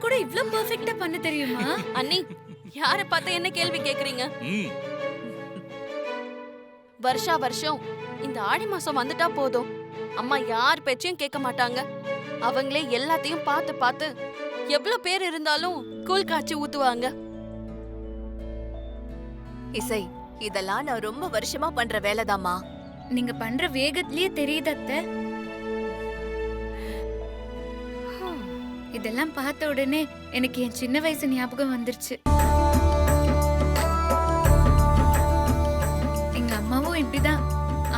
கூட இவ்ளோ பெர்ஃபெக்ட்டா பண்ண தெரியுமா? அண்ணி, யாரை பார்த்து என்ன கேள்வி கேக்குறீங்க? வருஷா வருஷம் இந்த ஆடி மாசம் வந்துட்டா போதும், அம்மா யார் பேச்சையும் கேட்க மாட்டாங்க. அவங்களே எல்லாத்தையும் பார்த்து பார்த்து எவ்வளவு பேர் இருந்தாலும் கூழ் காய்ச்சி ஊத்துவாங்க. இசை, இதெல்லாம் நான் ரொம்ப வருஷமா பண்ற வேலைதாம்மா. நீங்க பண்ற வேகத்திலேயே தெரியுது அத்தை. இதெல்லாம் பார்த்த உடனே எனக்கு என் சின்ன வயசு ஞாபகம் வந்துருச்சு. எங்க அம்மாவும் இப்படிதான்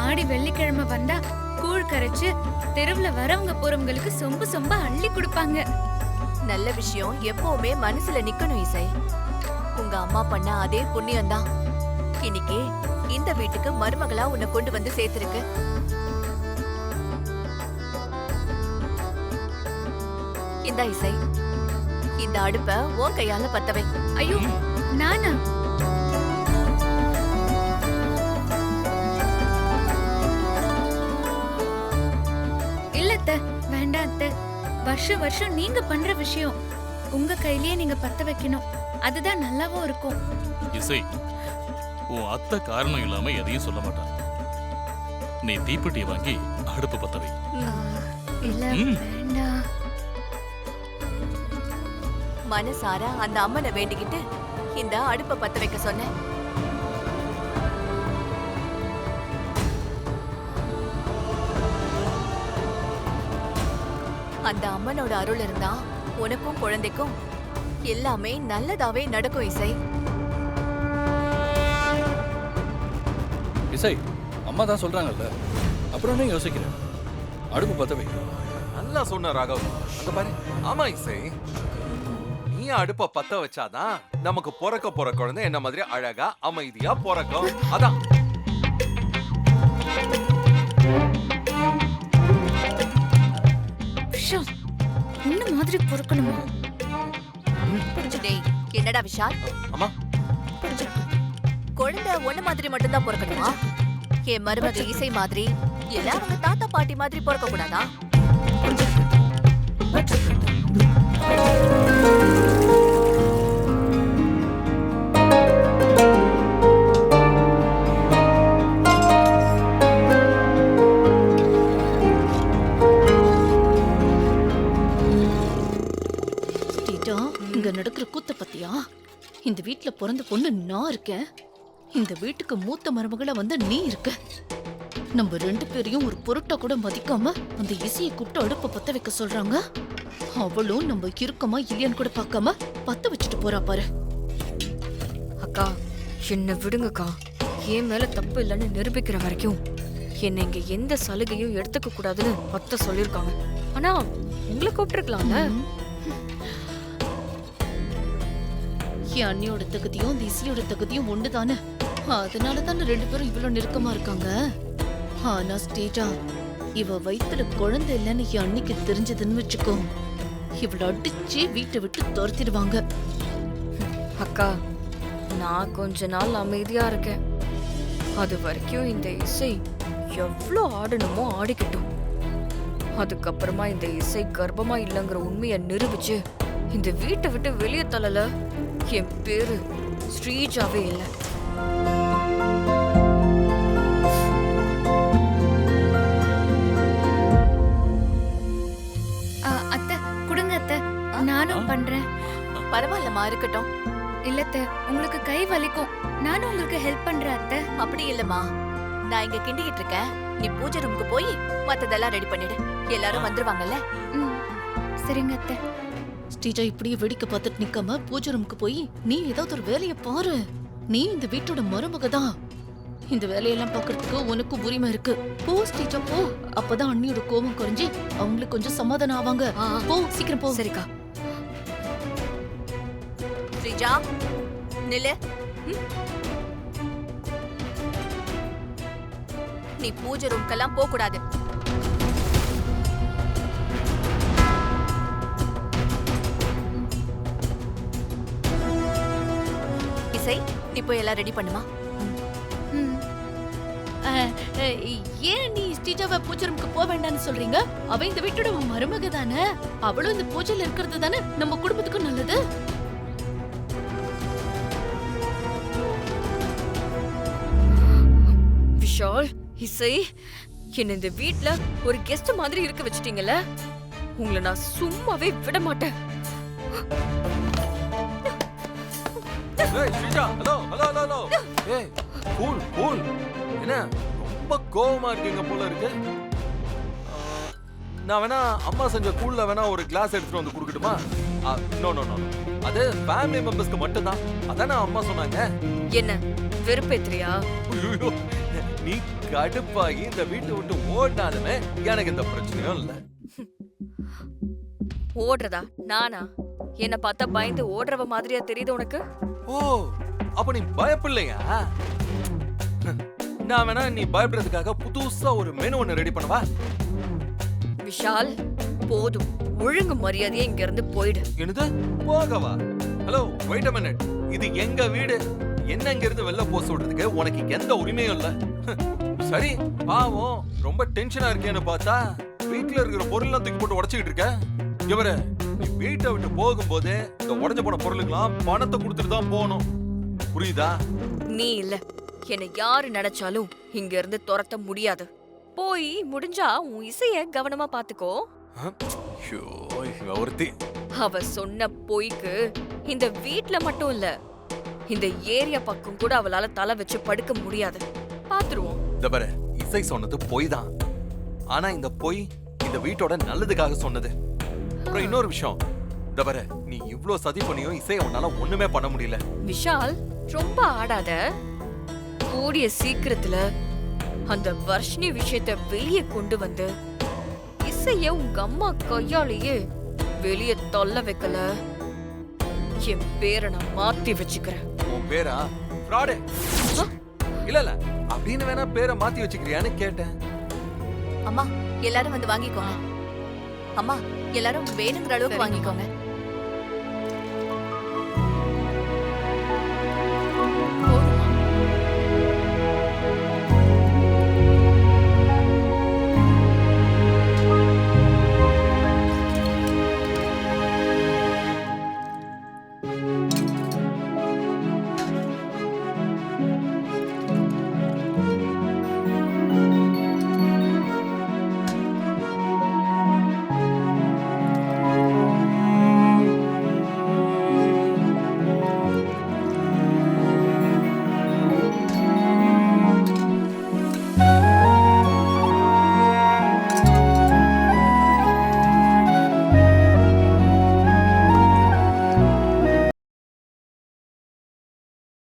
ஆடி வெள்ளிக்கிழமை வந்தா கூழ் கரைச்சு தெருவுல வரவங்க போறவங்களுக்கு சொம்பு சொம்பா அள்ளி கொடுப்பாங்க. நல்ல விஷயம் எப்பவுமே மனசுல நிக்கணும் இசை. உங்க அம்மா பண்ண அதே புண்ணியம்தான் இன்னைக்கு இந்த வீட்டுக்கு மருமகளா உன்னை கொண்டு வந்து சேர்த்திருக்கு. இந்த இசை, இந்த அடுப்ப உன் கையால பத்தவை. ஐயோ, நானா? இல்ல அத்தை, வேண்டாம் அத்தை. வருஷம் வருஷம் நீங்க பண்ற விஷயம் உங்க கையிலேயே நீங்க பத்த வைக்கணும். அதுதான் நல்லாவும் இருக்கும். இசை, உன் அத்தை காரணம் இல்லாம எதையும் சொல்ல மாட்டான். நீ தீப்பெட்டியை வாங்கி அடுப்பு பத்த வை. இல்ல வேண்டாம். மனசார அந்த அம்மனை வேண்டிக்கிட்டு இந்த அடுப்ப பத்த வைக்க சொன்னேன். அந்த அம்மனோட அருள் இருந்தா உனக்கும் குழந்தைக்கும் எல்லாமே நல்லதாவே நடக்கும் இசை. இசை, அம்மா தான் சொல்றாங்கல்ல, அப்புறம் என்ன யோசிக்கிறேன்? அடுப்பு பத்த வை. நல்லா சொன்ன ராகவ். அங்க பாரு. ஆமா இசை, நீ அடுப்ப பத்த வச்சாதான் நமக்கு பிறக்க போற குழந்தை என்ன மாதிரி அழகா அமைதியா பிறக்கும். அதான் இந்த மாதிரி பொறுக்கணுமா? என்னடா விஷால், அம்மா குழந்தை ஒண்ணு மாதிரி மட்டும்தான் பிறக்கணுமா? என் மருமக இசை மாதிரி இல்ல அவங்க தாத்தா பாட்டி மாதிரி பிறக்க கூடாதா? இங்க நடக்கிற கூத்த பத்தியா? இந்த வீட்டுல பிறந்த பொண்ணு நான் இருக்கேன், இந்த வீட்டுக்கு மூத்த மருமகளா வந்து நீ இருக்க. நம்ம ரெண்டு பேரையும் ஒரு பொருட்டா கூட மதிக்காம அந்த இசையை கூப்பிட்டு அடுப்ப பத்த வைக்க சொல்றாங்க. அவளும் நம்ம இருக்கமா இல்லையான்னு கூட பார்க்காம பத்த வச்சுட்டு போறா பாரு. அக்கா, என்ன விடுங்கக்கா. என் மேல தப்பு இல்லைன்னு நிரூபிக்கிற வரைக்கும் என்ன இங்க எந்த சலுகையும் எடுத்துக்க கூடாதுன்னு அத்தை சொல்லிருக்காங்க. ஆனா உங்களை கூப்பிட்டுருக்கலாம்ல. என் அண்ணியோட தகுதியும் அந்த இசையோட தகுதியும் ஒண்ணுதானே, அதனாலதானே ரெண்டு பேரும் இவ்வளவு நெருக்கமா இருக்காங்க. ஆனா ஸ்டேஜா இவ வயித்துல குழந்தை இல்லைன்னு என் அன்னிக்கு தெரிஞ்சதுன்னு வச்சுக்கோ, இவள அடிச்சு வீட்டை விட்டு துரத்திடுவாங்க. அக்கா, நான் கொஞ்ச நாள் அமைதியா இருக்கேன். அது வரைக்கும் இந்த இசை எவ்வளோ ஆடணுமோ ஆடிக்கட்டும். அதுக்கப்புறமா இந்த இசை கர்ப்பமா இல்லைங்கிற உண்மையை நிரூபிச்சு இந்த வீட்டை விட்டு வெளியே தள்ளல, என் பேரு ஸ்ரீஜாவே இல்லை. அத்தை குடுங்க அத்தை, நானும் பண்றேன். பரவாயில்லமா, இருக்கட்டும். இல்லத்த, உங்களுக்கு கை வலிக்கும், நானும் உங்களுக்கு ஹெல்ப் பண்றேன் அத்தை. அப்படி இல்லம்மா, நான் இங்க கிண்டிக்கிட்டு இருக்கேன். நீ பூஜை ரூமுக்கு போய் மத்ததெல்லாம் ரெடி பண்ணிடு. எல்லாரும் வந்துருவாங்கல்ல. சரிங்க அத்தை. ஸ்ரீஜா இப்படியே வேடிக்கை பார்த்துட்டு நிக்காம பூஜை ரூமுக்கு போய் நீ ஏதாவது ஒரு வேலையை பாரு. நீ இந்த வீட்டோட மருமக தான். இந்த வேலையெல்லாம் பாக்குறதுக்கு உனக்கு உரிமை இருக்கு. போ ஸ்ரீஜா, போ. அப்பதான் அண்ணியோட கோபம் குறைஞ்சி அவங்களுக்கு கொஞ்சம் சமாதானம் ஆவாங்க. போ, சீக்கிரம் போ. சரிக்கா. ஸ்ரீஜா, நில்லு. நீ பூஜை ரூம்க்கெல்லாம் போக கூடாது. இசை, நீ போய் எல்லாம் ரெடி பண்ணுமா. ஏன் நீ ஸ்ரீஜாவை பூஜை ரூமுக்கு போக வேண்டாம்னு சொல்றீங்க? அவ இந்த வீட்டோட மருமக தானே, அவளும் இந்த பூஜையில இருக்கிறது தானே நம்ம குடும்பத்துக்கும் நல்லது. விஷால், இசை, என்ன இந்த வீட்ல ஒரு கெஸ்ட் மாதிரி இருக்க வச்சிட்டீங்கல்ல, உங்களை நான் சும்மாவே விட மாட்டேன். ஏய் Sreeja, hello hello hello hello. ஏய் கூல் கூல். என்ன ரொம்ப கோவமா இருக்கீங்க போல இருக்கு. நான் வேணா அம்மா செஞ்ச கூல்ல வேணா ஒரு கிளாஸ் எடுத்துட்டு வந்து குடுக்கட்டுமா? நோ நோ நோ, அது ஃபேமிலி மெம்பர்ஸ்க்கு மட்டும் தான். அதானே அம்மா சொன்னாங்க. என்ன வெறுப்பேத்திரியா? ஐயோ, நீ கடுப்பாகி இந்த வீட்டை விட்டு ஓடினாலுமே எனக்கு இந்த பிரச்சனையும் இல்ல. ஓடுறதா நானா? என்ன பார்த்தா பயந்து ஓடுறவ மாதிரியா தெரியுது உனக்கு? ஓ, அப்ப நீ பயப்பில்லையா? நான் வேணா நீ பயப்படுறதுக்காக புதுசா ஒரு மெனு ஒன்னு ரெடி பண்ணவா? விஷால், போதும், ஒழுங்கு மரியாதையா இங்க இருந்து போயிடு. என்னது போகவா? ஹலோ வெயிட் அ மினிட், இது எங்க வீடு. என்ன இங்க இருந்து வெளில போக சொல்றதுக்கு உனக்கு எந்த உரிமையும் இல்ல. சரி பாவம், ரொம்ப டென்ஷனா இருக்கேன்னு பார்த்தா வீட்டுல இருக்கிற பொருள்லாம் தூக்கி போட்டு உடைச்சிக்கிட்டு இருக்க. இவரு நீ வீட்டை விட்டு போகும்போது இந்த உடைஞ்சு போன பொருளுக்கெல்லாம் பணத்தை கொடுத்துட்டு தான் போகணும், புரியுதா? நீ இல்ல, என்னை யாரு நினைச்சாலும் இங்க இருந்து துரத்த முடியாது. போய் முடிஞ்சா உன் இசைய கவனமா பாத்துக்கோ. ஐயோ, இவ ஒருத்தி. அவ சொன்ன பொய்க்கு இந்த வீட்ல மட்டும் இல்ல, இந்த ஏரியா பக்கம் கூட அவளால தலை வச்சு படுக்க முடியாது. பாத்துருவோம். இந்த பாரு, இசை சொன்னது பொய் தான். ஆனா இந்த பொய் இந்த வீட்டோட நல்லதுக்காக சொன்னது. அப்புறம் இன்னொரு விஷயம், இந்த பாரு, நீ இவ்ளோ சதி பண்ணியும் இசைய உன்னால ஒண்ணுமே பண்ண முடியல. விஷால், ரொம்ப ஆடாத. கூடிய சீக்கிரத்துல அந்த வர்ஷினி விஷயத்தை வெளியே கொண்டு வந்து இசைய உங்க அம்மா கையாலேயே வெளியே தொல்ல வைக்கல, என் பேரை நான் மாத்தி வச்சுக்கிறேன். உன் பேரா ஃப்ராடு? இல்ல இல்ல, அப்படின்னு வேணா பேரை மாத்தி வச்சுக்கிறியான்னு கேட்டேன். அம்மா எல்லாரும் வந்து வாங்கிக்கோங்க. அம்மா எல்லாரும் வேணுங்கிற அளவுக்கு வாங்கிக்கோங்க.